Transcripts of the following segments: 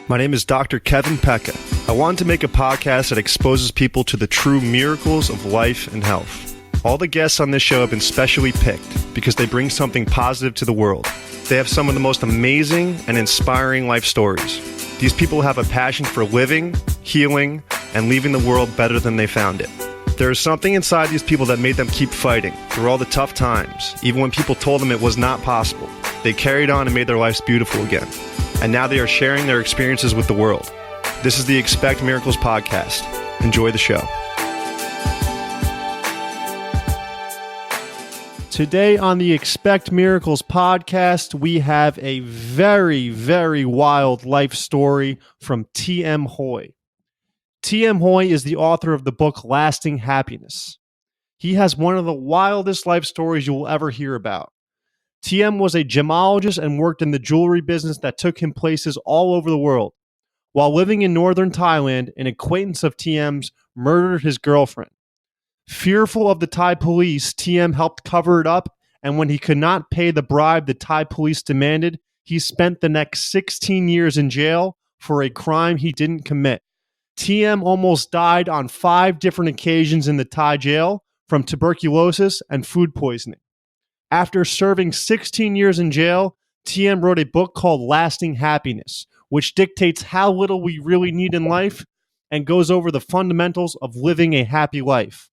My name is Dr. Kevin Pecca. I wanted to make a podcast that exposes people to the true miracles of life and health. All the guests on this show have been specially picked because they bring something positive to the world. They have some of the most amazing and inspiring life stories. These people have a passion for living, healing, and leaving the world better than they found it. There is something inside these people that made them keep fighting through all the tough times, even when people told them it was not possible. They carried on and made their lives beautiful again. And now they are sharing their experiences with the world. This is the Expect Miracles podcast. Enjoy the show. Today on the Expect Miracles podcast, we have a very, very wild life story from T.M. Hoy. T.M. Hoy is the author of the book Lasting Happiness. He has one of the wildest life stories you will ever hear about. TM was a gemologist and worked in the jewelry business that took him places all over the world. While living in northern Thailand, an acquaintance of TM's murdered his girlfriend. Fearful of the Thai police, TM helped cover it up, and when he could not pay the bribe the Thai police demanded, he spent the next 16 years in jail for a crime he didn't commit. TM almost died on 5 different occasions in the Thai jail from tuberculosis and food poisoning. After serving 16 years in jail, TM wrote a book called Lasting Happiness, which dictates how little we really need in life and goes over the fundamentals of living a happy life.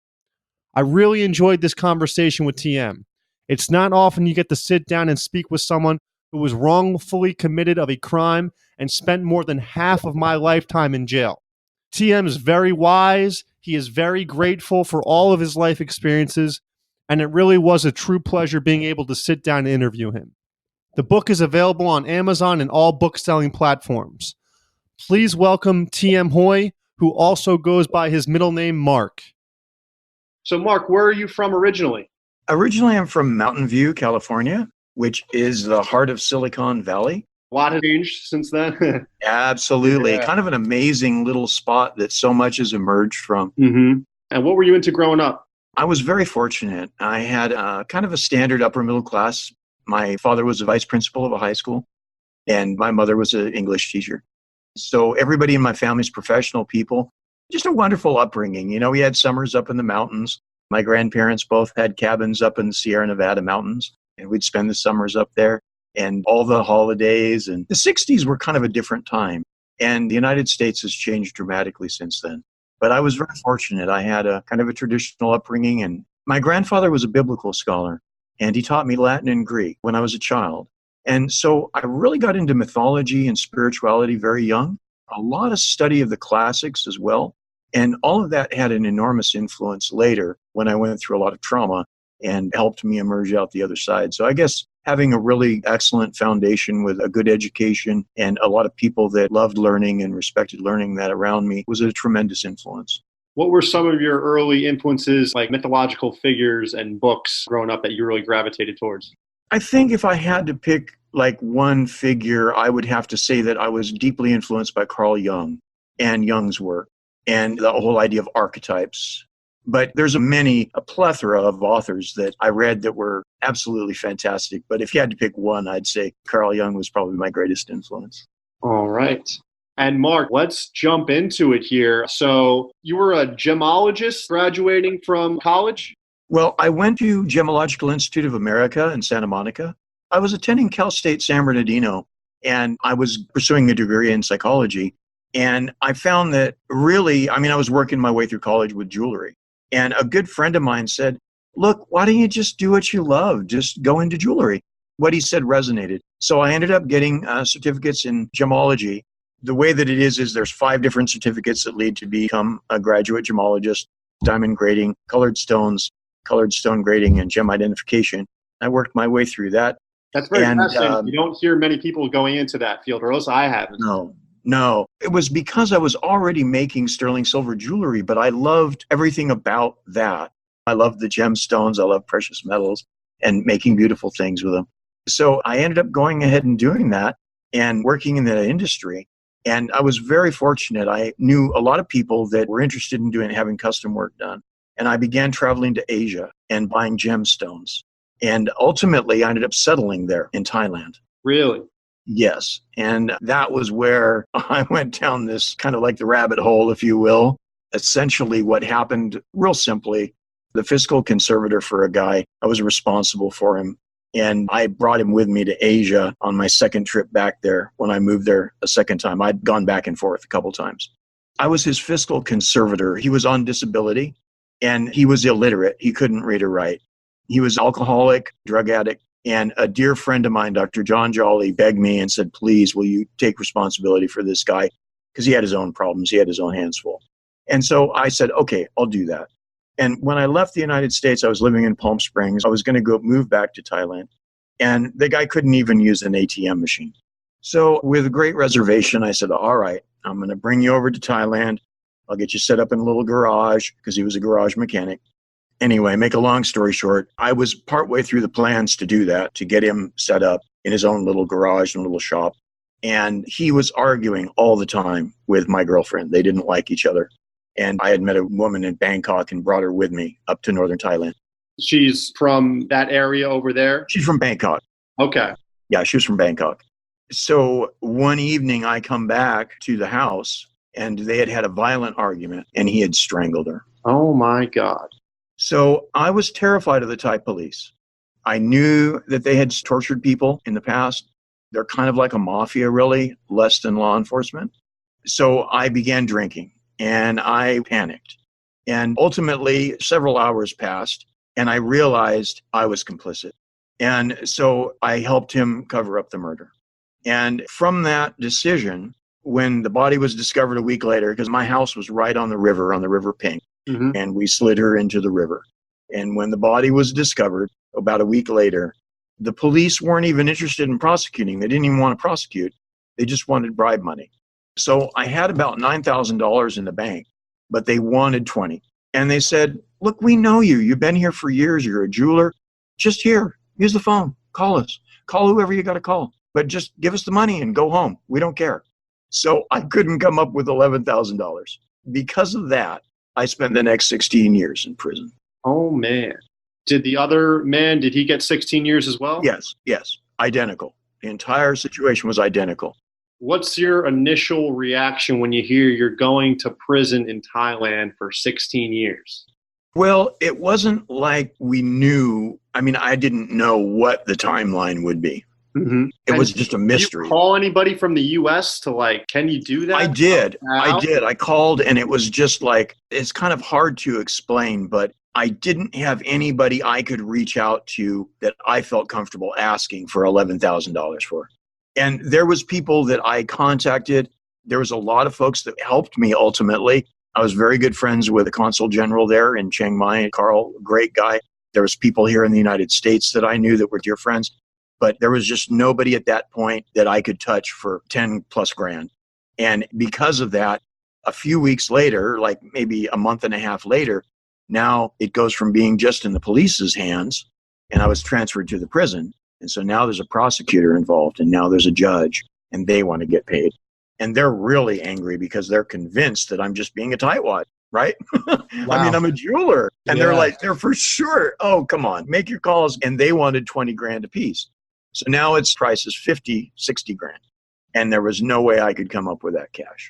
I really enjoyed this conversation with TM. It's not often you get to sit down and speak with someone who was wrongfully committed of a crime and spent more than half of my lifetime in jail. TM is very wise. He is very grateful for all of his life experiences, and it really was a true pleasure being able to sit down and interview him. The book is available on Amazon and all book-selling platforms. Please welcome T.M. Hoy, who also goes by his middle name, Mark. So, Mark, where are you from originally? Originally, I'm from Mountain View, California, which is the heart of Silicon Valley. A lot has changed since then. Absolutely. Yeah. Kind of an amazing little spot that so much has emerged from. Mm-hmm. And what were you into growing up? I was very fortunate. I had kind of a standard upper middle class. My father was a vice principal of a high school, and my mother was an English teacher. So everybody in my family is professional people. Just a wonderful upbringing. You know, we had summers up in the mountains. My grandparents both had cabins up in the Sierra Nevada mountains, and we'd spend the summers up there and all the holidays. And the 60s were kind of a different time, and the United States has changed dramatically since then. But I was very fortunate. I had a kind of a traditional upbringing, and my grandfather was a biblical scholar, and he taught me Latin and Greek when I was a child. And so I really got into mythology and spirituality very young, a lot of study of the classics as well. And all of that had an enormous influence later when I went through a lot of trauma and helped me emerge out the other side. So I guess having a really excellent foundation with a good education and a lot of people that loved learning and respected learning that around me was a tremendous influence. What were some of your early influences, like mythological figures and books growing up that you really gravitated towards? I think if I had to pick like one figure, I would have to say that I was deeply influenced by Carl Jung and Jung's work and the whole idea of archetypes. But there's a plethora of authors that I read that were absolutely fantastic. But if you had to pick one, I'd say Carl Jung was probably my greatest influence. All right. And Mark, let's jump into it here. So you were a gemologist graduating from college? Well, I went to Gemological Institute of America in Santa Monica. I was attending Cal State San Bernardino, and I was pursuing a degree in psychology. And I found that really, I was working my way through college with jewelry. And a good friend of mine said, look, why don't you just do what you love? Just go into jewelry. What he said resonated. So I ended up getting certificates in gemology. The way that it is there's 5 different certificates that lead to become a graduate gemologist: diamond grading, colored stones, colored stone grading, and gem identification. I worked my way through that. That's very fascinating. You don't hear many people going into that field, or else I haven't. No. It was because I was already making sterling silver jewelry, but I loved everything about that. I loved the gemstones. I loved precious metals and making beautiful things with them. So I ended up going ahead and doing that and working in that industry. And I was very fortunate. I knew a lot of people that were interested in having custom work done. And I began traveling to Asia and buying gemstones. And ultimately, I ended up settling there in Thailand. Really? Yes. And that was where I went down this kind of like the rabbit hole, if you will. Essentially, what happened, real simply, the fiscal conservator for a guy, I was responsible for him. And I brought him with me to Asia on my second trip back there when I moved there a second time. I'd gone back and forth a couple times. I was his fiscal conservator. He was on disability and he was illiterate. He couldn't read or write. He was alcoholic, drug addict. And a dear friend of mine, Dr. John Jolly, begged me and said, please, will you take responsibility for this guy? Because he had his own problems. He had his own hands full. And so I said, okay, I'll do that. And when I left the United States, I was living in Palm Springs. I was going to go move back to Thailand. And the guy couldn't even use an ATM machine. So with a great reservation, I said, all right, I'm going to bring you over to Thailand. I'll get you set up in a little garage because he was a garage mechanic. Anyway, make a long story short, I was partway through the plans to do that, to get him set up in his own little garage and little shop. And he was arguing all the time with my girlfriend. They didn't like each other. And I had met a woman in Bangkok and brought her with me up to northern Thailand. She's from that area over there? She's from Bangkok. Okay. Yeah, she was from Bangkok. So one evening I come back to the house and they had had a violent argument and he had strangled her. Oh my God. So I was terrified of the Thai police. I knew that they had tortured people in the past. They're kind of like a mafia, really, less than law enforcement. So I began drinking and I panicked. And ultimately, several hours passed and I realized I was complicit. And so I helped him cover up the murder. And from that decision, when the body was discovered a week later, because my house was right on the River Ping, and we slid her into the river. And when the body was discovered about a week later, the police weren't even interested in prosecuting. They didn't even want to prosecute. They just wanted bribe money. So I had about $9,000 in the bank, but they wanted 20. And they said, look, we know you. You've been here for years. You're a jeweler. Just here, use the phone. Call us. Call whoever you got to call. But just give us the money and go home. We don't care. So I couldn't come up with $11,000. Because of that, I spent the next 16 years in prison. Oh, man. Did the other man, did he get 16 years as well? Yes. Identical. The entire situation was identical. What's your initial reaction when you hear you're going to prison in Thailand for 16 years? Well, it wasn't like we knew. I mean, I didn't know what the timeline would be. It was just a mystery. Did you call anybody from the U.S. to can you do that? I did. I called and it was just it's kind of hard to explain, but I didn't have anybody I could reach out to that I felt comfortable asking for $11,000 for. And there was people that I contacted. There was a lot of folks that helped me ultimately. I was very good friends with the consul general there in Chiang Mai, Carl, great guy. There was people here in the United States that I knew that were dear friends. But there was just nobody at that point that I could touch for 10 plus grand. And because of that, a few weeks later, like maybe a month and a half later, now it goes from being just in the police's hands and I was transferred to the prison. And so now there's a prosecutor involved and now there's a judge and they want to get paid. And they're really angry because they're convinced that I'm just being a tightwad, right? Wow. I mean, I'm a jeweler. And they're for sure, oh, come on, make your calls. And they wanted 20 grand apiece. So now its price is 50, 60 grand. And there was no way I could come up with that cash.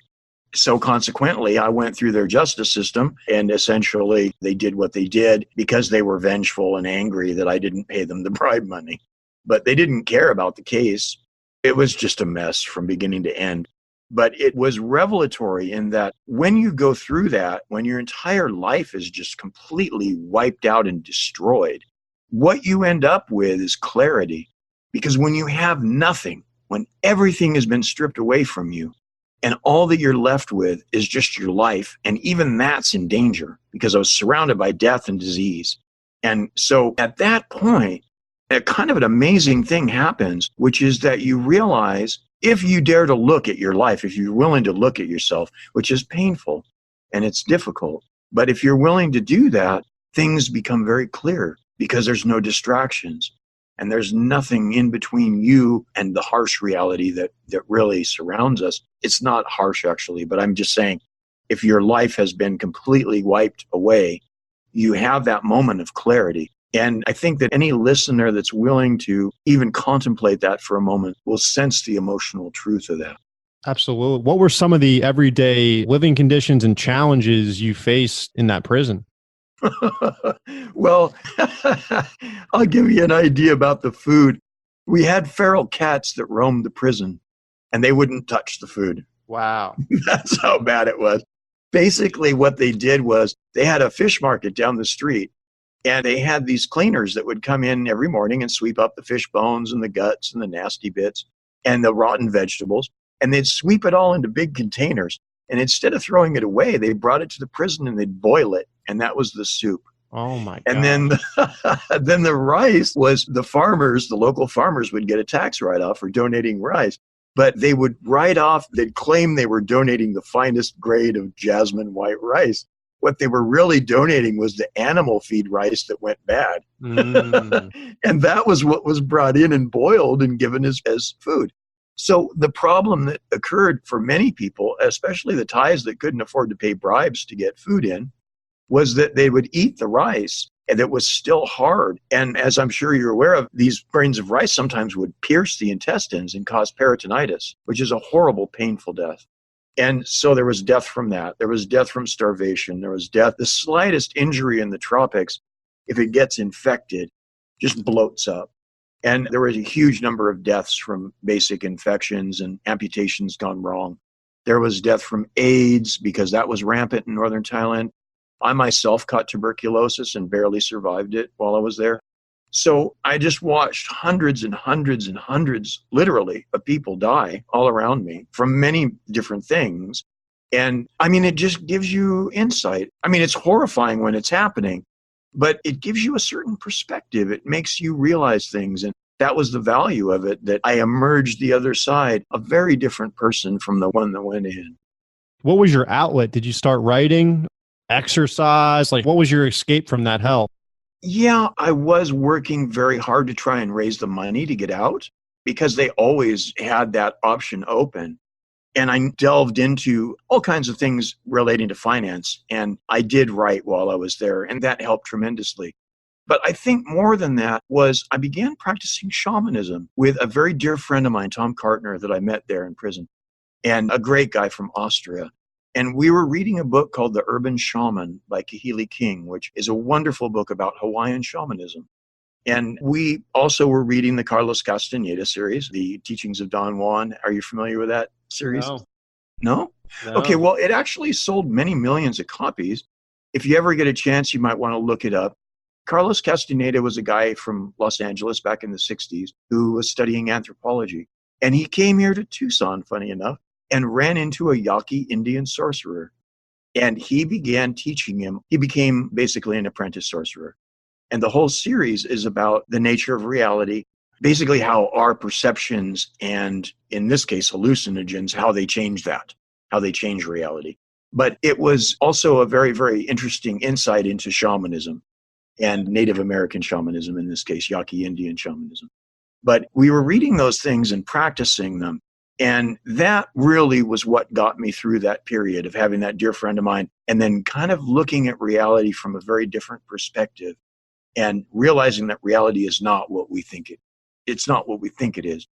So consequently, I went through their justice system and essentially they did what they did because they were vengeful and angry that I didn't pay them the bribe money. But they didn't care about the case. It was just a mess from beginning to end. But it was revelatory in that when you go through that, when your entire life is just completely wiped out and destroyed, what you end up with is clarity. Because when you have nothing, when everything has been stripped away from you, and all that you're left with is just your life, and even that's in danger because I was surrounded by death and disease. And so at that point, a kind of an amazing thing happens, which is that you realize if you dare to look at your life, if you're willing to look at yourself, which is painful and it's difficult, but if you're willing to do that, things become very clear because there's no distractions. And there's nothing in between you and the harsh reality that really surrounds us. It's not harsh, actually, but I'm just saying, if your life has been completely wiped away, you have that moment of clarity. And I think that any listener that's willing to even contemplate that for a moment will sense the emotional truth of that. Absolutely. What were some of the everyday living conditions and challenges you faced in that prison? Well, I'll give you an idea about the food. We had feral cats that roamed the prison, and they wouldn't touch the food. Wow. That's how bad it was. Basically, what they did was they had a fish market down the street, and they had these cleaners that would come in every morning and sweep up the fish bones and the guts and the nasty bits and the rotten vegetables. And they'd sweep it all into big containers. And instead of throwing it away, they brought it to the prison and they'd boil it. And that was the soup. Oh my God. And then, then the rice was the farmers, the local farmers would get a tax write-off for donating rice. But they would write off, they'd claim they were donating the finest grade of jasmine white rice. What they were really donating was the animal feed rice that went bad. And that was what was brought in and boiled and given as food. So the problem that occurred for many people, especially the Thais that couldn't afford to pay bribes to get food in, was that they would eat the rice and it was still hard. And as I'm sure you're aware of, these grains of rice sometimes would pierce the intestines and cause peritonitis, which is a horrible, painful death. And so there was death from that. There was death from starvation. There was death. The slightest injury in the tropics, if it gets infected, just bloats up. And there was a huge number of deaths from basic infections and amputations gone wrong. There was death from AIDS because that was rampant in northern Thailand. I myself caught tuberculosis and barely survived it while I was there. So I just watched hundreds and hundreds and hundreds, literally, of people die all around me from many different things. And I mean, it just gives you insight. I mean, it's horrifying when it's happening, but it gives you a certain perspective. It makes you realize things. And that was the value of it, that I emerged the other side, a very different person from the one that went in. What was your outlet? Did you start writing, exercise? Like, what was your escape from that hell? Yeah, I was working very hard to try and raise the money to get out because they always had that option open. And I delved into all kinds of things relating to finance. And I did write while I was there, and that helped tremendously. But I think more than that was I began practicing shamanism with a very dear friend of mine, Tom Cartner, that I met there in prison, and a great guy from Austria. And we were reading a book called The Urban Shaman by Kahili King, which is a wonderful book about Hawaiian shamanism. And we also were reading the Carlos Castaneda series, The Teachings of Don Juan. Are you familiar with that series? No. No? No. Okay, well, it actually sold many millions of copies. If you ever get a chance, you might want to look it up. Carlos Castaneda was a guy from Los Angeles back in the 60s who was studying anthropology. And he came here to Tucson, funny enough, and ran into a Yaqui Indian sorcerer. And he began teaching him. He became basically an apprentice sorcerer. And the whole series is about the nature of reality, basically how our perceptions and, in this case, hallucinogens, how they change that, how they change reality. But it was also a very, very interesting insight into shamanism and Native American shamanism, in this case, Yaqui Indian shamanism. But we were reading those things and practicing them. And that really was what got me through that period of having that dear friend of mine and then kind of looking at reality from a very different perspective and realizing that reality is not what we think it's not what we think it is.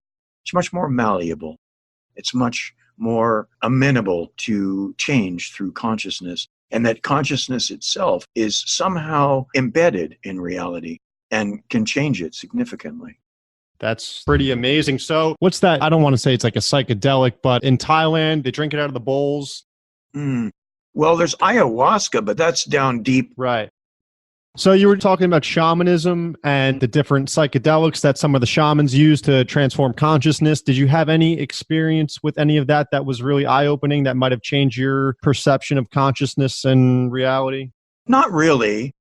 It's much more malleable. It's much more amenable to change through consciousness, and that consciousness itself is somehow embedded in reality and can change it significantly. That's pretty amazing. So what's that? I don't want to say it's like a psychedelic, but in Thailand, they drink it out of the bowls. Well, there's ayahuasca, but that's down deep. Right. So you were talking about shamanism and the different psychedelics that some of the shamans use to transform consciousness. Did you have any experience with any of that that was really eye-opening, that might have changed your perception of consciousness and reality? Not really.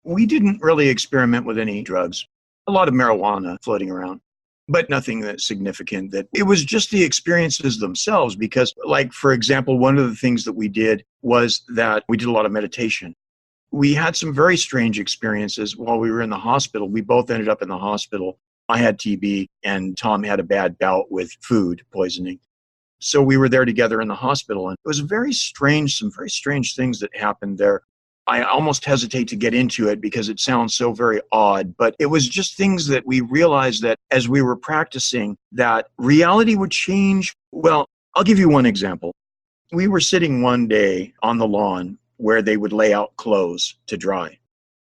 We didn't really experiment with any drugs. A lot of marijuana floating around, but nothing that's significant. That it was just the experiences themselves, because, like, for example, one of the things that we did was that we did a lot of meditation. We had some very strange experiences while we were in the hospital. We both ended up in the hospital. I had TB and Tom had a bad bout with food poisoning. So we were there together in the hospital, and it was very strange, some very strange things that happened there. I almost hesitate to get into it because it sounds so very odd, but it was just things that we realized that as we were practicing, that reality would change. Well, I'll give you one example. We were sitting one day on the lawn where they would lay out clothes to dry.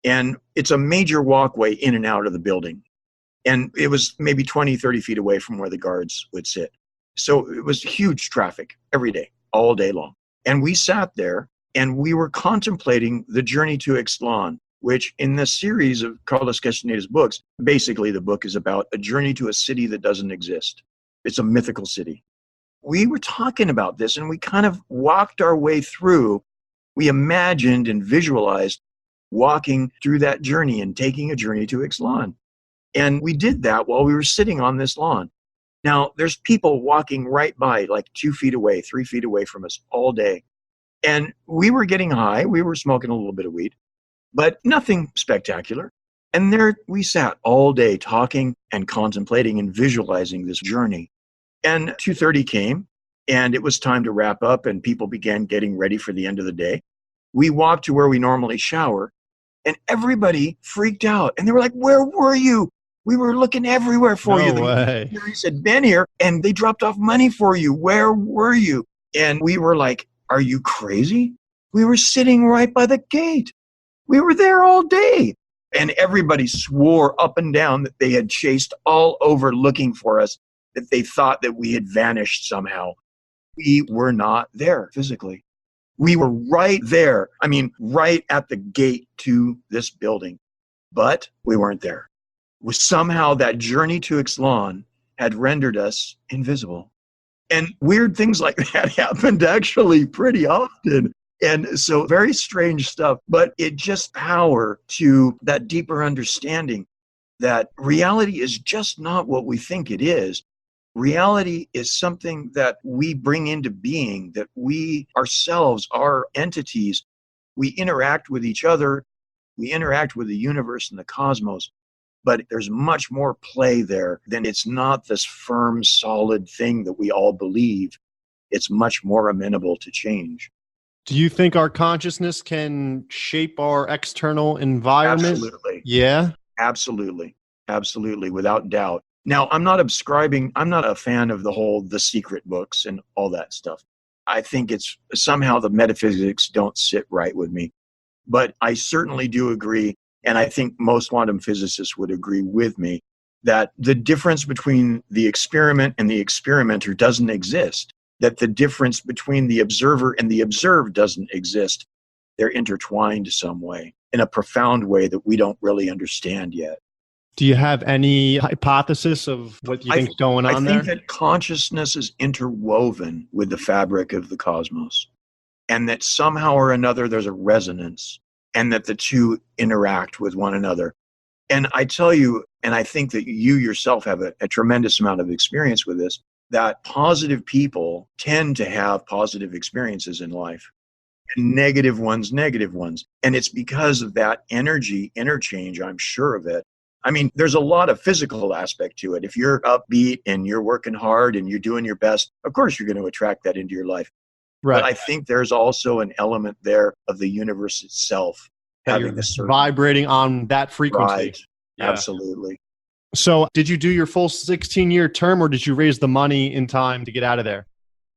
And it's a major walkway in and out of the building. And it was maybe 20, 30 feet away from where the guards would sit. So it was huge traffic every day, all day long. And we sat there and we were contemplating the journey to Ixtlan, which in the series of Carlos Castaneda's books, basically the book is about a journey to a city that doesn't exist. It's a mythical city. We were talking about this and we kind of walked our way through. We imagined and visualized walking through that journey and taking a journey to Ixtlan. And we did that while we were sitting on this lawn. Now, there's people walking right by, like 2 feet away, 3 feet away from us all day. And we were getting high. We were smoking a little bit of weed, but nothing spectacular. And there we sat all day talking and contemplating and visualizing this journey. And 2:30 came, and it was time to wrap up, and people began getting ready for the end of the day. We walked to where we normally shower, and everybody freaked out. And they were like, "Where were you? We were looking everywhere for you." No way. The security had been here, and they dropped off money for you. Where were you? And we were like, "Are you crazy? We were sitting right by the gate. We were there all day." And everybody swore up and down that they had chased all over looking for us, that they thought that we had vanished somehow. We were not there physically. We were right there. I mean, right at the gate to this building, but we weren't there. Somehow that journey to Ixtlan had rendered us invisible. And weird things like that happened actually pretty often. And so very strange stuff, but it just power to that deeper understanding that reality is just not what we think it is. Reality is something that we bring into being, that we ourselves are entities. We interact with each other. We interact with the universe and the cosmos. But there's much more play there than it's not this firm, solid thing that we all believe. It's much more amenable to change. Do you think our consciousness can shape our external environment? Absolutely. Yeah. Absolutely. Absolutely. Without doubt. Now, I'm not a fan of the secret books and all that stuff. I think it's somehow the metaphysics don't sit right with me. But I certainly do agree, and I think most quantum physicists would agree with me, that the difference between the experiment and the experimenter doesn't exist, that the difference between the observer and the observed doesn't exist. They're intertwined some way, in a profound way that we don't really understand yet. Do you have any hypothesis of what you think is going on there? I think that consciousness is interwoven with the fabric of the cosmos, and that somehow or another there's a resonance, and that the two interact with one another. And I tell you, and I think that you yourself have a tremendous amount of experience with this, that positive people tend to have positive experiences in life, and negative ones. And it's because of that energy interchange, I'm sure of it. I mean, there's a lot of physical aspect to it. If you're upbeat and you're working hard and you're doing your best, of course you're going to attract that into your life. Right. But I think there's also an element there of the universe itself having this certain vibrating on that frequency. Right. Yeah. Absolutely. So did you do your full 16-year term, or did you raise the money in time to get out of there?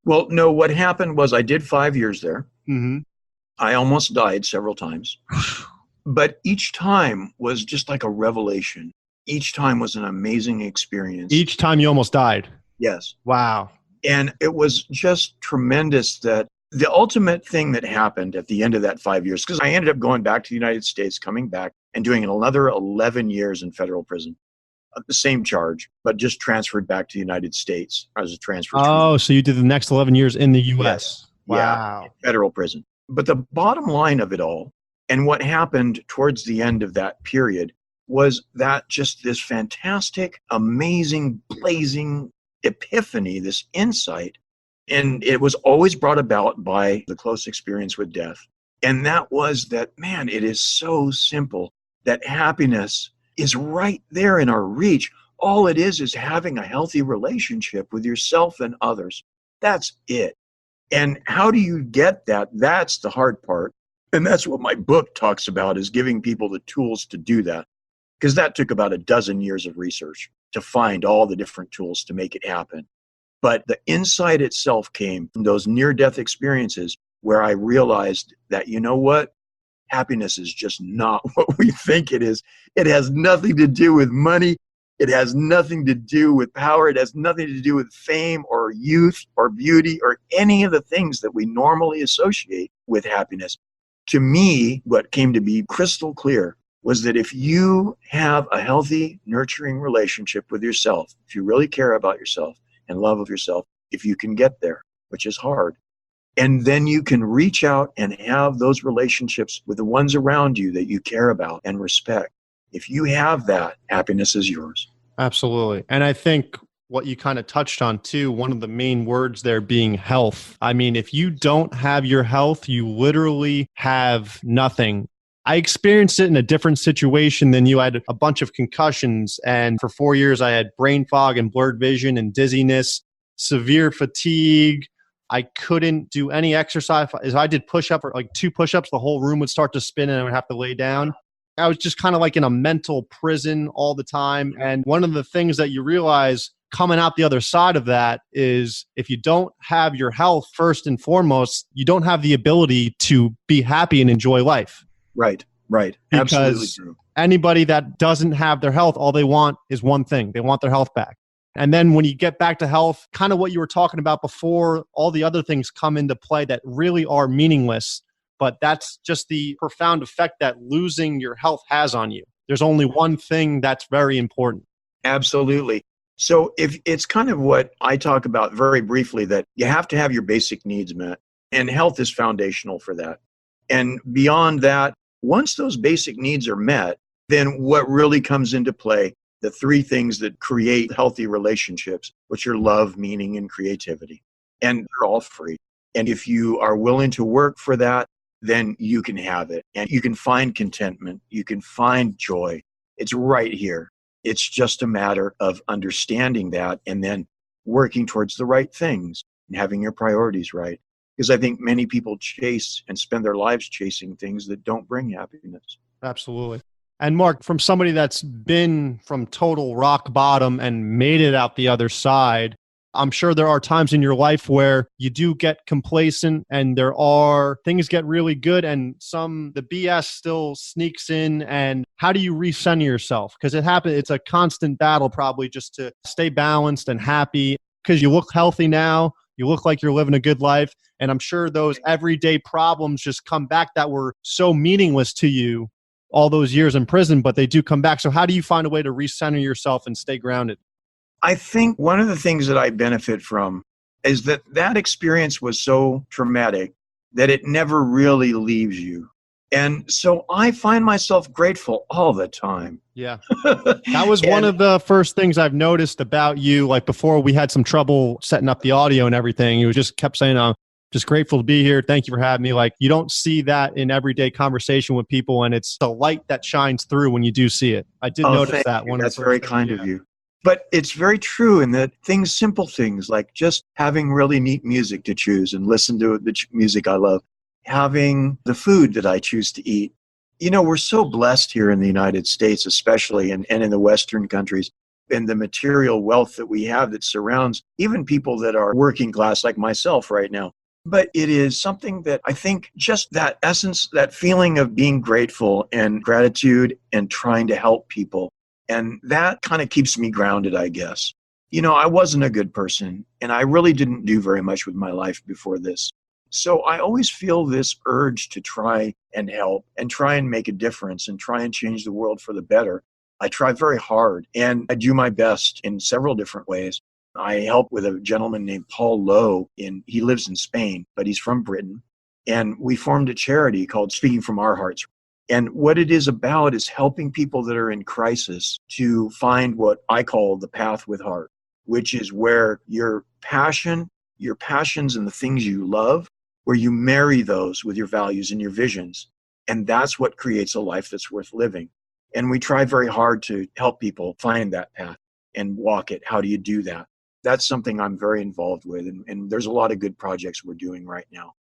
Well, no, what happened was I did 5 years there. Mm-hmm. I almost died several times. But each time was just like a revelation. Each time was an amazing experience. Each time you almost died? Yes. Wow. And it was just tremendous that the ultimate thing that happened at the end of that 5 years, because I ended up going back to the United States, coming back and doing another 11 years in federal prison. The same charge, but just transferred back to the United States as a transfer. Oh, so you did the next 11 years in the U.S. Yes. Wow. Yeah, federal prison. But the bottom line of it all, and what happened towards the end of that period, was that just this fantastic, amazing, blazing epiphany, this insight. And it was always brought about by the close experience with death. And that was that, man, it is so simple that happiness is right there in our reach. All it is having a healthy relationship with yourself and others. That's it. And how do you get that? That's the hard part. And that's what my book talks about, is giving people the tools to do that. Because that took about a dozen years of research to find all the different tools to make it happen. But the insight itself came from those near-death experiences where I realized that, you know what? Happiness is just not what we think it is. It has nothing to do with money. It has nothing to do with power. It has nothing to do with fame or youth or beauty or any of the things that we normally associate with happiness. To me, what came to be crystal clear was that if you have a healthy, nurturing relationship with yourself, if you really care about yourself and love of yourself, if you can get there, which is hard, and then you can reach out and have those relationships with the ones around you that you care about and respect. If you have that, happiness is yours. Absolutely. And I think what you kind of touched on too, one of the main words there being health. I mean, if you don't have your health, you literally have nothing. I experienced it in a different situation than you. I had a bunch of concussions, and for 4 years I had brain fog and blurred vision and dizziness, severe fatigue. I couldn't do any exercise. If I did push-up or like 2 push-ups, the whole room would start to spin and I would have to lay down. I was just kind of like in a mental prison all the time. And one of the things that you realize coming out the other side of that is if you don't have your health first and foremost, you don't have the ability to be happy and enjoy life. Right. Absolutely Because true. anybody that doesn't have their health, all they want is one thing. They want their health back. And then when you get back to health, kind of what you were talking about before, all the other things come into play that really are meaningless. But that's just the profound effect that losing your health has on you. There's only one thing that's very important. Absolutely. So if it's kind of what I talk about very briefly, that you have to have your basic needs met, and health is foundational for that. And beyond that, once those basic needs are met, then what really comes into play, the 3 things that create healthy relationships, which are love, meaning, and creativity. And they're all free. And if you are willing to work for that, then you can have it. And you can find contentment. You can find joy. It's right here. It's just a matter of understanding that and then working towards the right things and having your priorities right. Because I think many people chase and spend their lives chasing things that don't bring happiness. Absolutely. And Mark, from somebody that's been from total rock bottom and made it out the other side, I'm sure there are times in your life where you do get complacent and there are things get really good and the BS still sneaks in. And how do you recenter yourself? Because it's a constant battle probably just to stay balanced and happy, because you look healthy now. You look like you're living a good life. And I'm sure those everyday problems just come back that were so meaningless to you all those years in prison, but they do come back. So how do you find a way to recenter yourself and stay grounded? I think one of the things that I benefit from is that experience was so traumatic that it never really leaves you. And so I find myself grateful all the time. Yeah. That was one of the first things I've noticed about you. Like before we had some trouble setting up the audio and everything, you just kept saying, I'm just grateful to be here. Thank you for having me. Like you don't see that in everyday conversation with people. And it's the light that shines through when you do see it. I did notice that. That's very kind of you. But it's very true in that simple things like just having really neat music to choose and listen to the music I love, having the food that I choose to eat. You know, we're so blessed here in the United States, especially, and in the Western countries, and the material wealth that we have that surrounds even people that are working class like myself right now. But it is something that I think just that essence, that feeling of being grateful and gratitude and trying to help people. And that kind of keeps me grounded, I guess. You know, I wasn't a good person, and I really didn't do very much with my life before this. So I always feel this urge to try and help and try and make a difference and try and change the world for the better. I try very hard, and I do my best in several different ways. I help with a gentleman named Paul Lowe. He lives in Spain, but he's from Britain. And we formed a charity called Speaking from Our Hearts. And what it is about is helping people that are in crisis to find what I call the path with heart, which is where your passions and the things you love, where you marry those with your values and your visions. And that's what creates a life that's worth living. And we try very hard to help people find that path and walk it. How do you do that? That's something I'm very involved with. And there's a lot of good projects we're doing right now.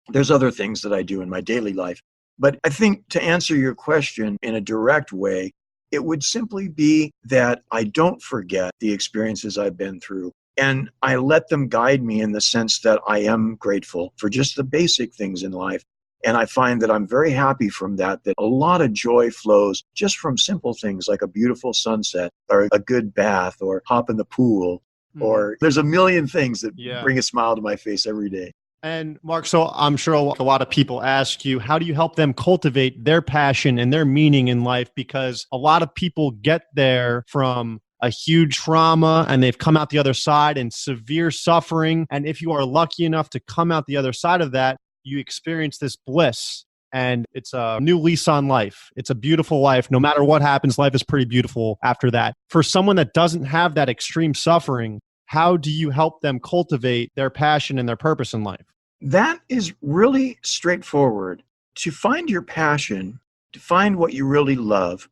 There's other things that I do in my daily life. But I think to answer your question in a direct way, it would simply be that I don't forget the experiences I've been through. And I let them guide me in the sense that I am grateful for just the basic things in life. And I find that I'm very happy from that a lot of joy flows just from simple things like a beautiful sunset or a good bath or hop in the pool. Or there's a million things that bring a smile to my face every day. And Mark, so I'm sure a lot of people ask you, how do you help them cultivate their passion and their meaning in life? Because a lot of people get there from a huge trauma and they've come out the other side in severe suffering. And if you are lucky enough to come out the other side of that, you experience this bliss. And it's a new lease on life. It's a beautiful life. No matter what happens, life is pretty beautiful after that. For someone that doesn't have that extreme suffering, how do you help them cultivate their passion and their purpose in life? That is really straightforward. To find your passion, to find what you really love,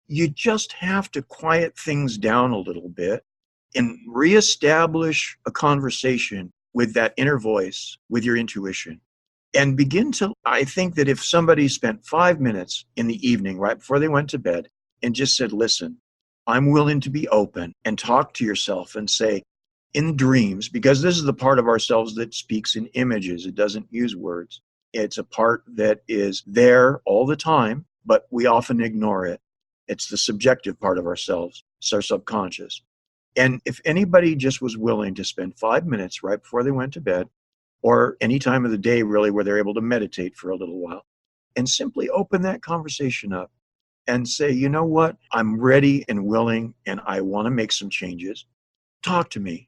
you just have to quiet things down a little bit and reestablish a conversation with that inner voice, with your intuition. And I think that if somebody spent 5 minutes in the evening right before they went to bed and just said, listen, I'm willing to be open, and talk to yourself and say, in dreams, because this is the part of ourselves that speaks in images, it doesn't use words. It's a part that is there all the time, but we often ignore it. It's the subjective part of ourselves. It's our subconscious. And if anybody just was willing to spend 5 minutes right before they went to bed, or any time of the day really where they're able to meditate for a little while, and simply open that conversation up and say, you know what, I'm ready and willing and I want to make some changes. Talk to me.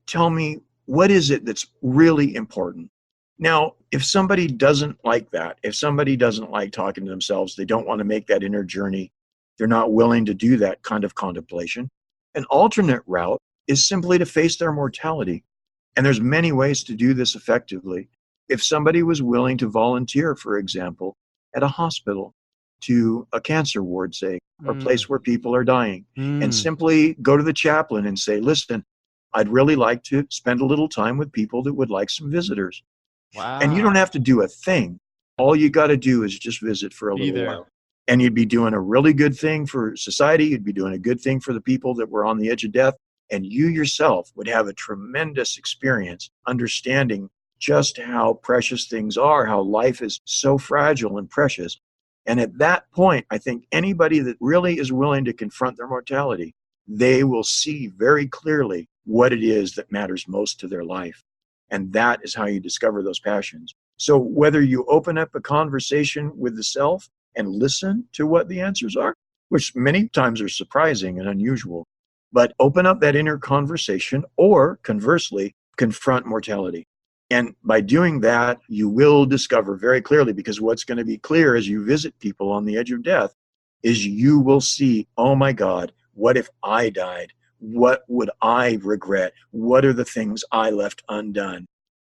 Tell me, what is it that's really important? Now, if somebody doesn't like that, if somebody doesn't like talking to themselves, they don't want to make that inner journey, they're not willing to do that kind of contemplation, an alternate route is simply to face their mortality. And there's many ways to do this effectively. If somebody was willing to volunteer, for example, at a hospital, to a cancer ward, say, or a place where people are dying, and simply go to the chaplain and say, listen, I'd really like to spend a little time with people that would like some visitors. Wow. And you don't have to do a thing. All you got to do is just visit for a little while. And you'd be doing a really good thing for society. You'd be doing a good thing for the people that were on the edge of death. And you yourself would have a tremendous experience understanding just how precious things are, how life is so fragile and precious. And at that point, I think anybody that really is willing to confront their mortality, they will see very clearly what it is that matters most to their life. And that is how you discover those passions. So whether you open up a conversation with the self and listen to what the answers are, which many times are surprising and unusual, but open up that inner conversation, or conversely, confront mortality. And by doing that, you will discover very clearly, because what's going to be clear as you visit people on the edge of death is you will see, oh my God, what if I died? What would I regret? What are the things I left undone?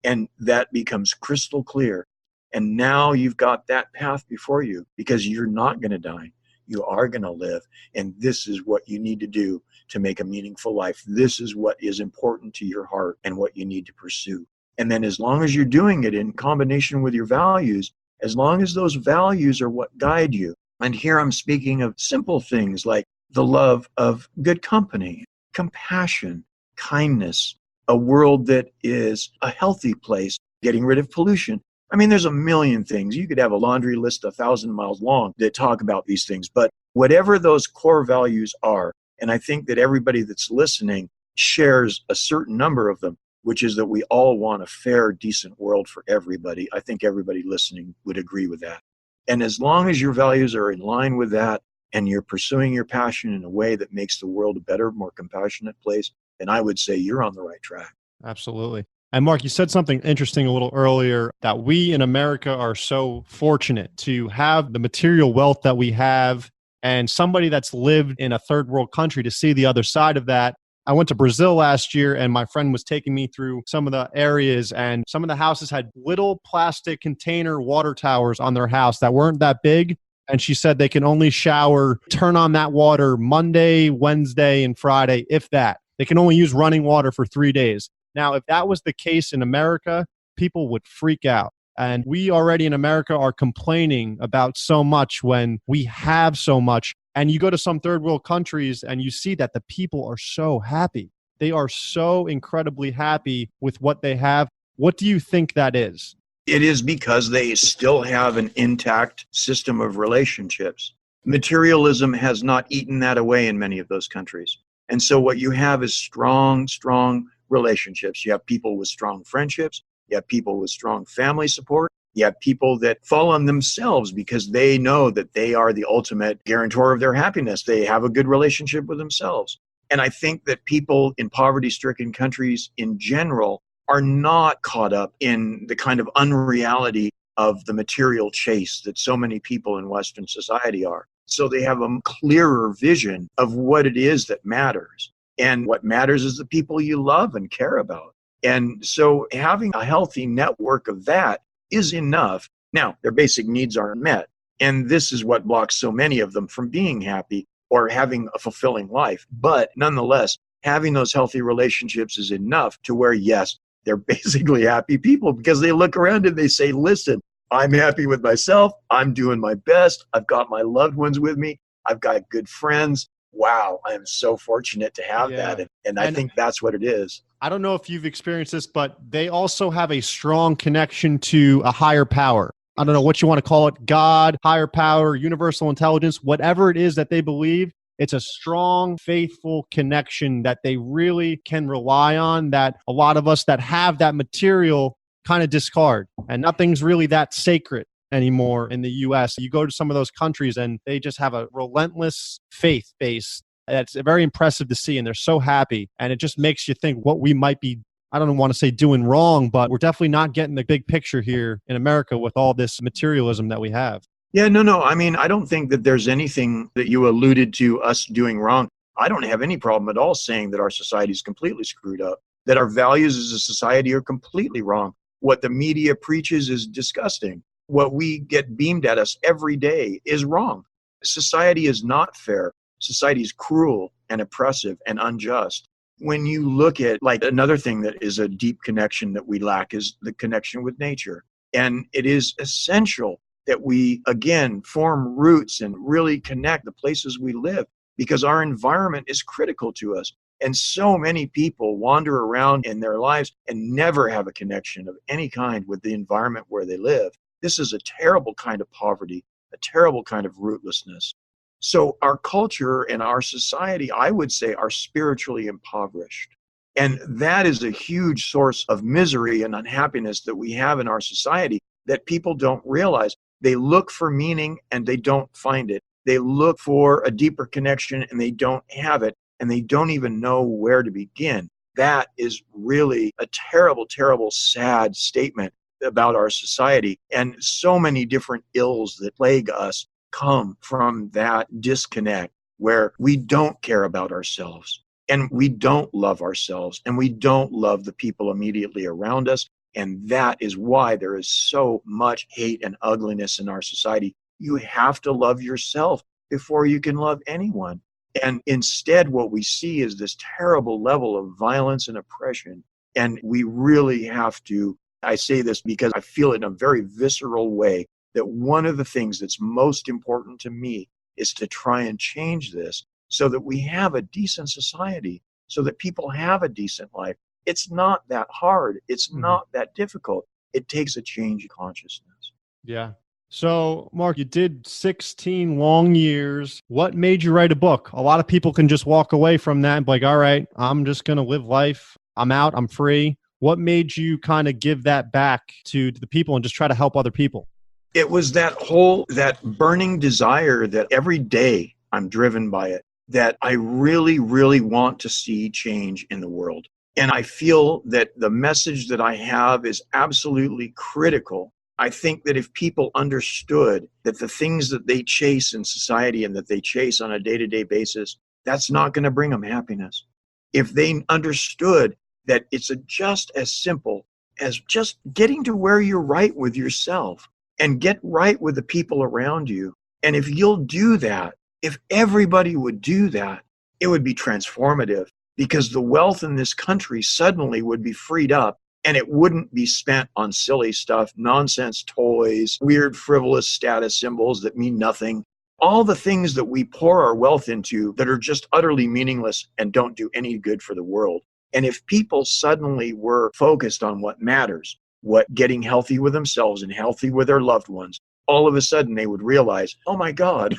And that becomes crystal clear. And now you've got that path before you, because you're not going to die. You are going to live. And this is what you need to do to make a meaningful life. This is what is important to your heart and what you need to pursue. And then as long as you're doing it in combination with your values, as long as those values are what guide you. And here I'm speaking of simple things like the love of good company, compassion, kindness, a world that is a healthy place, getting rid of pollution. I mean, there's a million things. You could have a laundry list 1,000 miles long that talk about these things. But whatever those core values are, and I think that everybody that's listening shares a certain number of them, which is that we all want a fair, decent world for everybody. I think everybody listening would agree with that. And as long as your values are in line with that, and you're pursuing your passion in a way that makes the world a better, more compassionate place, then I would say you're on the right track. Absolutely. And Mark, you said something interesting a little earlier, that we in America are so fortunate to have the material wealth that we have, and somebody that's lived in a third world country to see the other side of that. I went to Brazil last year, and my friend was taking me through some of the areas, and some of the houses had little plastic container water towers on their house that weren't that big. And she said they can only turn on that water Monday, Wednesday, and Friday, if that. They can only use running water for 3 days. Now, if that was the case in America, people would freak out. And we already in America are complaining about so much when we have so much. And you go to some third world countries and you see that the people are so happy. They are so incredibly happy with what they have. What do you think that is? It is because they still have an intact system of relationships. Materialism has not eaten that away in many of those countries. And so what you have is strong, strong relationships. You have people with strong friendships. You have people with strong family support. You have people that fall on themselves because they know that they are the ultimate guarantor of their happiness. They have a good relationship with themselves. And I think that people in poverty-stricken countries in general are not caught up in the kind of unreality of the material chase that so many people in Western society are. So they have a clearer vision of what it is that matters. And what matters is the people you love and care about. And so having a healthy network of that is enough. Now, their basic needs aren't met. And this is what blocks so many of them from being happy or having a fulfilling life. But nonetheless, having those healthy relationships is enough to where, yes, they're basically happy people because they look around and they say, listen, I'm happy with myself. I'm doing my best. I've got my loved ones with me. I've got good friends. Wow, I am so fortunate to have that. And I think that's what it is. I don't know if you've experienced this, but they also have a strong connection to a higher power. I don't know what you want to call it, God, higher power, universal intelligence, whatever it is that they believe. It's a strong, faithful connection that they really can rely on, that a lot of us that have that material kind of discard. And nothing's really that sacred anymore in the US. You go to some of those countries and they just have a relentless faith base. That's very impressive to see. And they're so happy. And it just makes you think what we might be, I don't want to say doing wrong, but we're definitely not getting the big picture here in America with all this materialism that we have. Yeah, no. I mean, I don't think that there's anything that you alluded to us doing wrong. I don't have any problem at all saying that our society is completely screwed up, that our values as a society are completely wrong. What the media preaches is disgusting. What we get beamed at us every day is wrong. Society is not fair. Society is cruel and oppressive and unjust. When you look at, like, another thing that is a deep connection that we lack is the connection with nature. And it is essential that we, again, form roots and really connect the places we live because our environment is critical to us. And so many people wander around in their lives and never have a connection of any kind with the environment where they live. This is a terrible kind of poverty, a terrible kind of rootlessness. So our culture and our society, I would say, are spiritually impoverished. And that is a huge source of misery and unhappiness that we have in our society that people don't realize. They look for meaning and they don't find it. They look for a deeper connection and they don't have it. And they don't even know where to begin. That is really a terrible, terrible, sad statement about our society. And so many different ills that plague us come from that disconnect where we don't care about ourselves and we don't love ourselves and we don't love the people immediately around us. And that is why there is so much hate and ugliness in our society. You have to love yourself before you can love anyone. And instead, what we see is this terrible level of violence and oppression. And we really have to, I say this because I feel it in a very visceral way, that one of the things that's most important to me is to try and change this so that we have a decent society, so that people have a decent life. It's not that hard. It's not that difficult. It takes a change in consciousness. Yeah. So, Mark, you did 16 long years. What made you write a book? A lot of people can just walk away from that and be like, all right, I'm just going to live life. I'm out. I'm free. What made you kind of give that back to the people and just try to help other people? It was that burning desire that every day I'm driven by it, that I really, really want to see change in the world. And I feel that the message that I have is absolutely critical. I think that if people understood that the things that they chase in society and that they chase on a day-to-day basis, that's not going to bring them happiness. If they understood that it's just as simple as just getting to where you're right with yourself and get right with the people around you. And if you'll do that, if everybody would do that, it would be transformative because the wealth in this country suddenly would be freed up And it wouldn't be spent on silly stuff, nonsense toys, weird frivolous status symbols that mean nothing. All the things that we pour our wealth into that are just utterly meaningless and don't do any good for the world. And if people suddenly were focused on what matters, what getting healthy with themselves and healthy with their loved ones, all of a sudden they would realize, oh my God,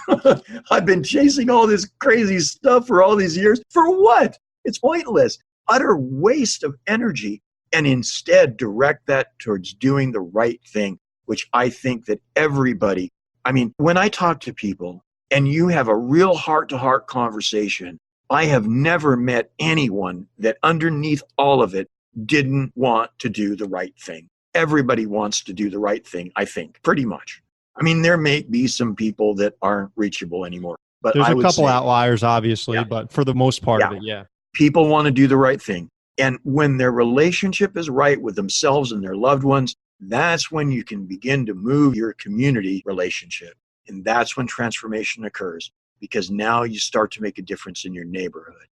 I've been chasing all this crazy stuff for all these years. For what? It's pointless, utter waste of energy. And instead direct that towards doing the right thing, which I think that everybody, I mean, when I talk to people and you have a real heart-to-heart conversation, I have never met anyone that underneath all of it didn't want to do the right thing. Everybody wants to do the right thing, I think, pretty much. I mean, there may be some people that aren't reachable anymore, but There's I a would couple say, outliers, obviously, yeah, but for the most part yeah, of it, yeah. people want to do the right thing. And when their relationship is right with themselves and their loved ones, that's when you can begin to move your community relationship. And that's when transformation occurs, because now you start to make a difference in your neighborhood.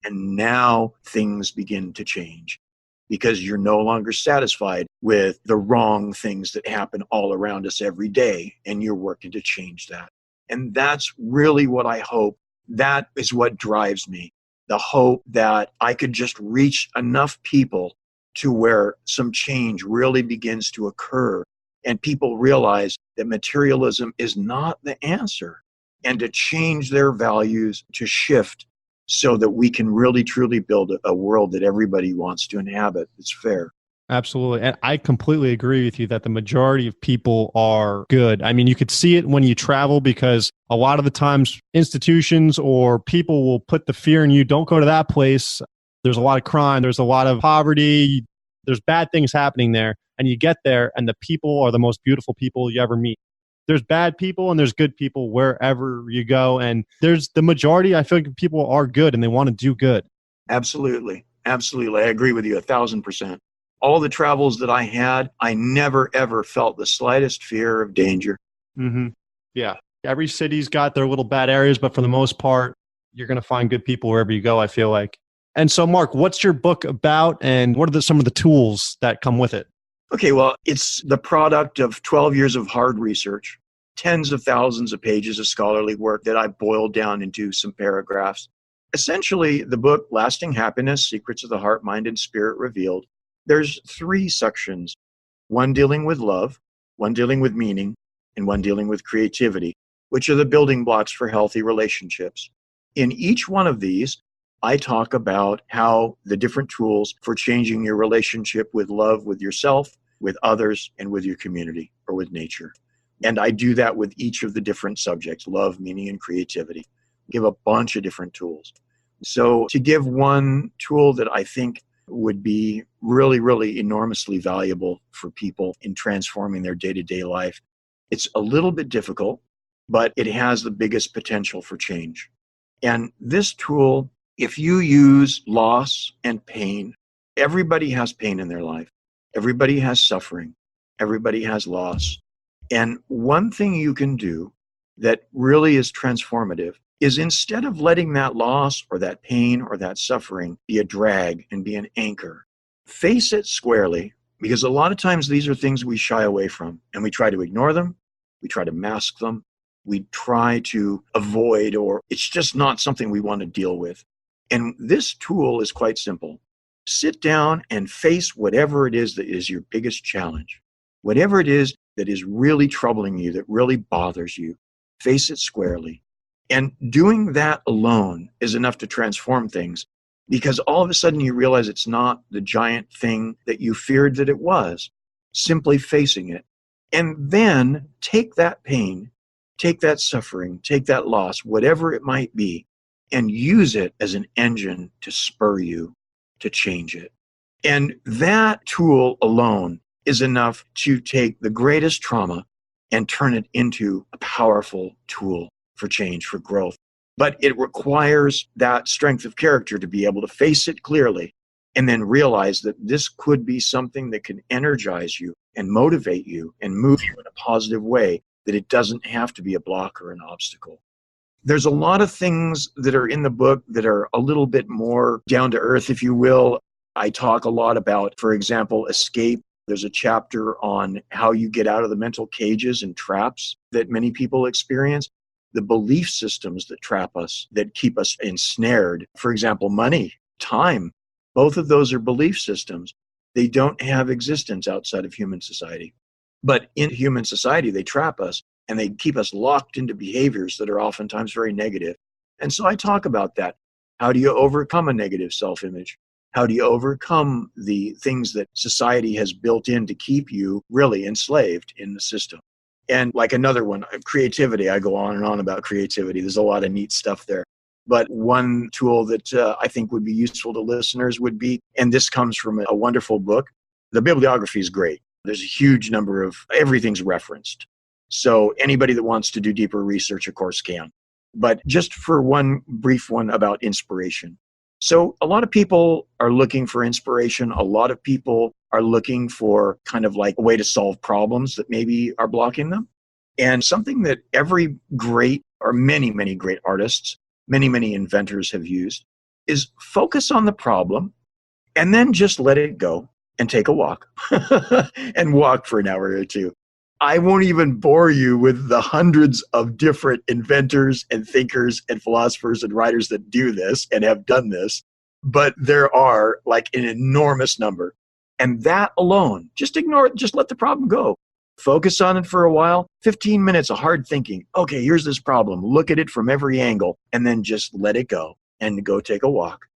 And now things begin to change because you're no longer satisfied with the wrong things that happen all around us every day. And you're working to change that. And that's really what I hope. That is what drives me. The hope that I could just reach enough people to where some change really begins to occur and people realize that materialism is not the answer, and to change their values, to shift so that we can really truly build a world that everybody wants to inhabit. It's fair. Absolutely. And I completely agree with you that the majority of people are good. I mean, you could see it when you travel because a lot of the times institutions or people will put the fear in you, don't go to that place. There's a lot of crime. There's a lot of poverty. There's bad things happening there. And you get there and the people are the most beautiful people you ever meet. There's bad people and there's good people wherever you go. And there's the majority, I feel like people are good and they want to do good. Absolutely. Absolutely. I agree with you 1,000%. All the travels that I had, I never, ever felt the slightest fear of danger. Mm-hmm. Yeah. Every city's got their little bad areas, but for the most part, you're going to find good people wherever you go, I feel like. And so, Mark, what's your book about and what are some of the tools that come with it? Okay, well, it's the product of 12 years of hard research, tens of thousands of pages of scholarly work that I boiled down into some paragraphs. Essentially, the book, Lasting Happiness, Secrets of the Heart, Mind, and Spirit Revealed, there's 3 sections, one dealing with love, one dealing with meaning, and one dealing with creativity, which are the building blocks for healthy relationships. In each one of these, I talk about how the different tools for changing your relationship with love, with yourself, with others, and with your community or with nature. And I do that with each of the different subjects, love, meaning, and creativity. Give a bunch of different tools. So to give one tool that I think would be really, really enormously valuable for people in transforming their day-to-day life, it's a little bit difficult, but it has the biggest potential for change. And this tool, if you use loss and pain, everybody has pain in their life. Everybody has suffering. Everybody has loss. And one thing you can do that really is transformative is instead of letting that loss or that pain or that suffering be a drag and be an anchor, face it squarely, because a lot of times these are things we shy away from and we try to ignore them. We try to mask them. We try to avoid, or it's just not something we want to deal with. And this tool is quite simple. Sit down and face whatever it is that is your biggest challenge. Whatever it is that is really troubling you, that really bothers you, face it squarely. And doing that alone is enough to transform things, because all of a sudden you realize it's not the giant thing that you feared that it was, simply facing it. And then take that pain, take that suffering, take that loss, whatever it might be, and use it as an engine to spur you to change it. And that tool alone is enough to take the greatest trauma and turn it into a powerful tool for change, for growth. But it requires that strength of character to be able to face it clearly and then realize that this could be something that can energize you and motivate you and move you in a positive way, that it doesn't have to be a block or an obstacle. There's a lot of things that are in the book that are a little bit more down to earth, if you will. I talk a lot about, for example, escape. There's a chapter on how you get out of the mental cages and traps that many people experience. The belief systems that trap us, that keep us ensnared. For example, money, time, both of those are belief systems. They don't have existence outside of human society. But in human society, they trap us and they keep us locked into behaviors that are oftentimes very negative. And so I talk about that. How do you overcome a negative self-image? How do you overcome the things that society has built in to keep you really enslaved in the system? And like another one, creativity. I go on and on about creativity. There's a lot of neat stuff there. But one tool that I think would be useful to listeners would be, and this comes from a wonderful book, the bibliography is great. There's a huge number of, everything's referenced. So anybody that wants to do deeper research, of course, can. But just for one brief one about inspiration. So a lot of people are looking for inspiration. A lot of people are looking for kind of like a way to solve problems that maybe are blocking them. And something that every great, or many, many great artists, many inventors have used is focus on the problem and then just let it go and take a walk and walk for an hour or two. I won't even bore you with the hundreds of different inventors and thinkers and philosophers and writers that do this and have done this, but there are like an enormous number. And that alone, just ignore it, just let the problem go. Focus on it for a while, 15 minutes of hard thinking. Okay, here's this problem. Look at it from every angle and then just let it go and go take a walk.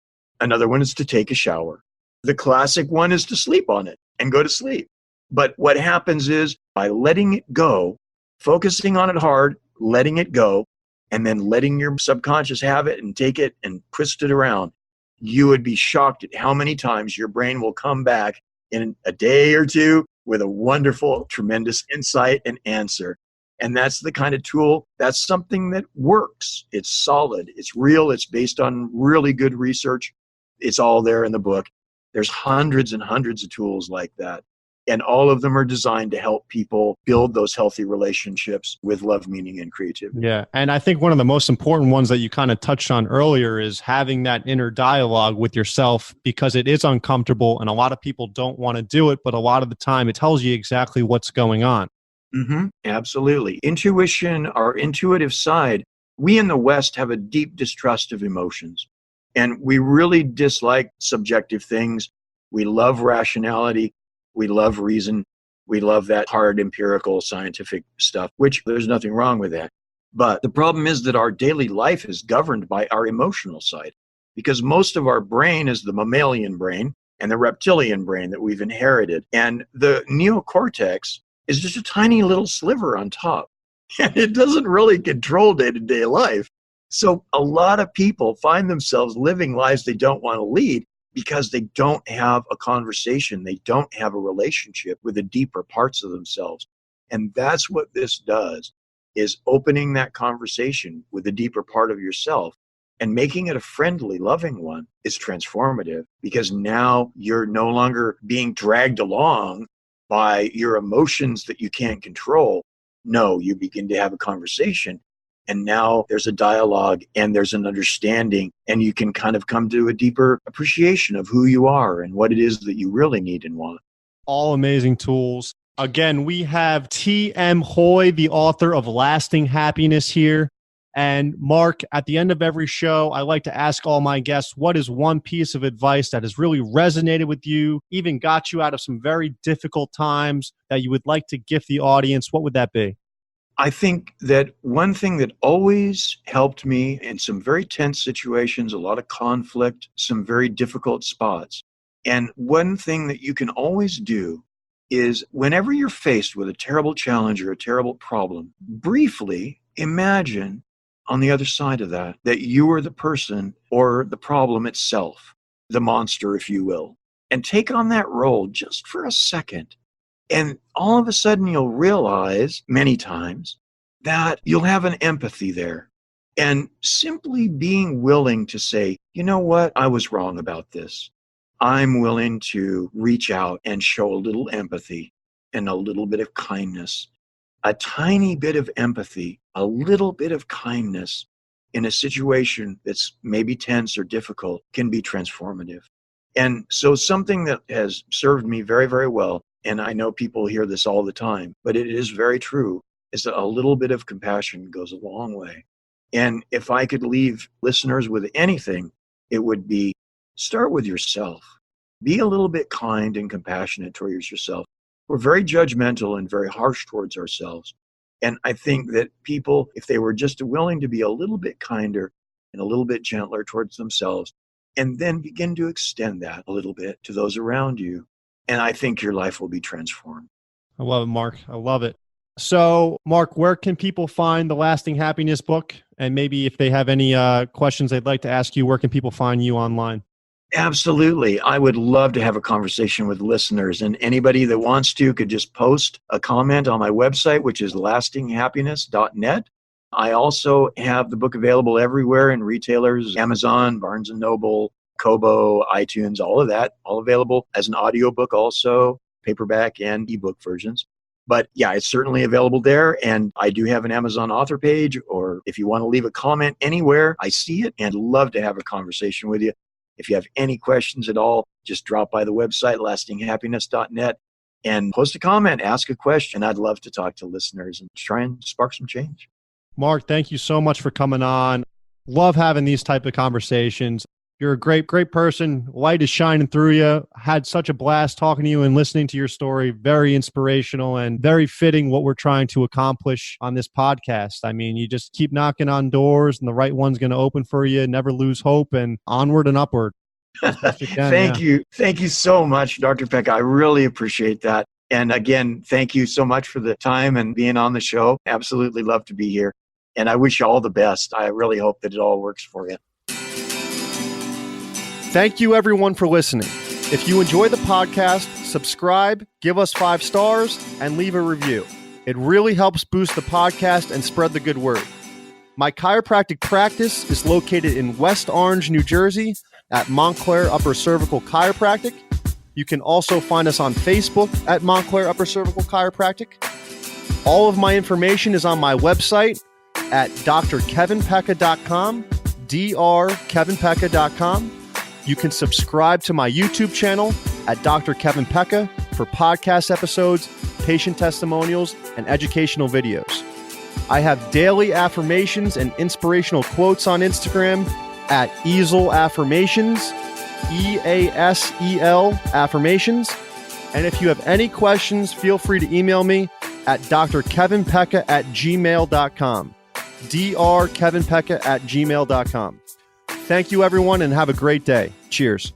Another one is to take a shower. The classic one is to sleep on it and go to sleep. But what happens is by letting it go, focusing on it hard, letting it go, and then letting your subconscious have it and take it and twist it around, you would be shocked at how many times your brain will come back in a day or two with a wonderful, tremendous insight and answer. And that's the kind of tool, that's something that works. It's solid, it's real, it's based on really good research. It's all there in the book. There's hundreds and hundreds of tools like that. And all of them are designed to help people build those healthy relationships with love, meaning, and creativity. Yeah. And I think one of the most important ones that you kind of touched on earlier is having that inner dialogue with yourself, because it is uncomfortable and a lot of people don't want to do it, but a lot of the time it tells you exactly what's going on. Absolutely. Intuition, our intuitive side, we in the West have a deep distrust of emotions. And we really dislike subjective things. We love rationality. We love reason. We love that hard empirical scientific stuff, which there's nothing wrong with that. But the problem is that our daily life is governed by our emotional side, because most of our brain is the mammalian brain and the reptilian brain that we've inherited. And the neocortex is just a tiny little sliver on top. And it doesn't really control day-to-day life. So a lot of people find themselves living lives they don't want to lead because they don't have a conversation. They don't have a relationship with the deeper parts of themselves. And that's what this does, is opening that conversation with the deeper part of yourself and making it a friendly, loving one is transformative, because now you're no longer being dragged along by your emotions that you can't control. No, you begin to have a conversation. And now there's a dialogue and there's an understanding, and you can kind of come to a deeper appreciation of who you are and what it is that you really need and want. All amazing tools. Again, we have T.M. Hoy, the author of Lasting Happiness, here. And Mark, at the end of every show, I like to ask all my guests, what is one piece of advice that has really resonated with you, even got you out of some very difficult times, that you would like to gift the audience? What would that be? I think that one thing that always helped me in some very tense situations, a lot of conflict, some very difficult spots. And one thing that you can always do is, whenever you're faced with a terrible challenge or a terrible problem, briefly imagine on the other side of that, that you are the person or the problem itself, the monster, if you will, and take on that role just for a second. And all of a sudden, you'll realize many times that you'll have an empathy there. And simply being willing to say, you know what, I was wrong about this. I'm willing to reach out and show a little empathy and a little bit of kindness. A tiny bit of empathy, a little bit of kindness in a situation that's maybe tense or difficult can be transformative. And so something that has served me very, very well, and I know people hear this all the time, but it is very true, is that a little bit of compassion goes a long way. And if I could leave listeners with anything, it would be start with yourself. Be a little bit kind and compassionate towards yourself. We're very judgmental and very harsh towards ourselves. And I think that people, if they were just willing to be a little bit kinder and a little bit gentler towards themselves, and then begin to extend that a little bit to those around you, and I think your life will be transformed. I love it, Mark. I love it. So, Mark, where can people find the Lasting Happiness book? And maybe if they have any questions they'd like to ask you, where can people find you online? Absolutely. I would love to have a conversation with listeners, and anybody that wants to could just post a comment on my website, which is lastinghappiness.net. I also have the book available everywhere in retailers, Amazon, Barnes & Noble, Kobo, iTunes, all of that, all available as an audiobook also, paperback and ebook versions. But yeah, it's certainly available there. And I do have an Amazon author page, or if you want to leave a comment anywhere, I see it and love to have a conversation with you. If you have any questions at all, just drop by the website, lastinghappiness.net, and post a comment, ask a question. I'd love to talk to listeners and try and spark some change. Mark, thank you so much for coming on. Love having these type of conversations. You're a great, great person. Light is shining through you. Had such a blast talking to you and listening to your story. Very inspirational and very fitting what we're trying to accomplish on this podcast. I mean, you just keep knocking on doors and the right one's going to open for you. Never lose hope and onward and upward. Thank you. Thank you so much, Dr. Peck. I really appreciate that. And again, thank you so much for the time and being on the show. Absolutely love to be here. And I wish you all the best. I really hope that it all works for you. Thank you, everyone, for listening. If you enjoy the podcast, subscribe, give us 5 stars, and leave a review. It really helps boost the podcast and spread the good word. My chiropractic practice is located in West Orange, New Jersey at Montclair Upper Cervical Chiropractic. You can also find us on Facebook at Montclair Upper Cervical Chiropractic. All of my information is on my website at drkevinpecca.com, drkevinpecca.com. You can subscribe to my YouTube channel at Dr. Kevin Pecca for podcast episodes, patient testimonials, and educational videos. I have daily affirmations and inspirational quotes on Instagram at Easel Affirmations, EASEL Affirmations. And if you have any questions, feel free to email me at drkevinpecca@gmail.com, drkevinpecca@gmail.com. Thank you, everyone, and have a great day. Cheers.